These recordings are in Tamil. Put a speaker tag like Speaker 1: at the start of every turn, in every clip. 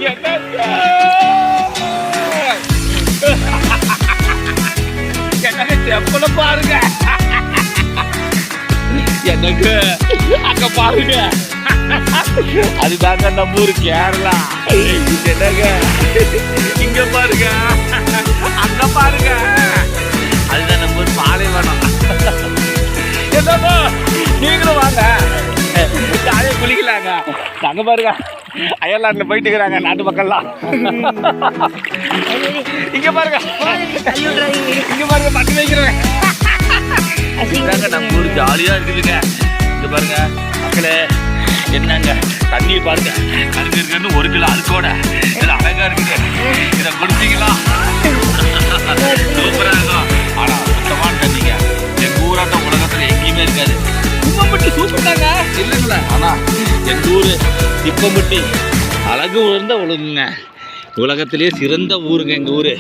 Speaker 1: என்னங்க என்னங்க செப்பல பாருங்க. என்னங்க அங்க பாருங்க, அதுதாங்க நம்ம ஊரு கேரளா. என்னங்க இங்க பாருங்க, அங்க பாருங்க, அதுதான் நம்ம ஊர் பாலைவனம். என்னப்பா நீங்களும் வாங்க, ஜாலியாக குளிக்கலாங்க. நாங்க பாருங்க அயர்லாண்டில் போயிட்டு இருக்கிறாங்க நாட்டு மக்கள்லாம். இங்க பாருங்க, இங்க பாருங்க பட்டு வைக்கிறேன். நம்ம ஊர் ஜாலியா இருக்குதுங்க. இங்க பாருங்க மக்களே, என்னங்க தண்ணி பாருங்க, கருங்க இருக்குன்னு 1 கிலோ அழுக்கோட இது அழகா இருக்குது. இதை குடிச்சிங்களா சூப்பரா இருக்கும். ஆனா சுத்தமான தண்ணிங்க எங்க ஊராட்டம் உலகத்துல எங்கேயுமே இருக்காது. குப்பம்பட்டி சூப்பர் தாங்க இல்லைங்களா? ஆனா எங்க ஊரு திப்பம்பட்டி அழகு உயர்ந்த உலகுங்க. உலகத்திலேயே சிறந்த ஊருங்க எங்க ஊரு.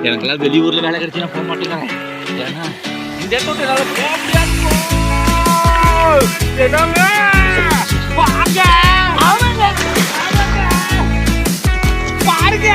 Speaker 1: எனக்கெல்லாம் வெளியூர்ல வேலை கிடைச்சு நான் போக மாட்டேங்கிறேன். ஏன்னா இந்த இடத்துல என்னால போக முடியாது. பாருங்க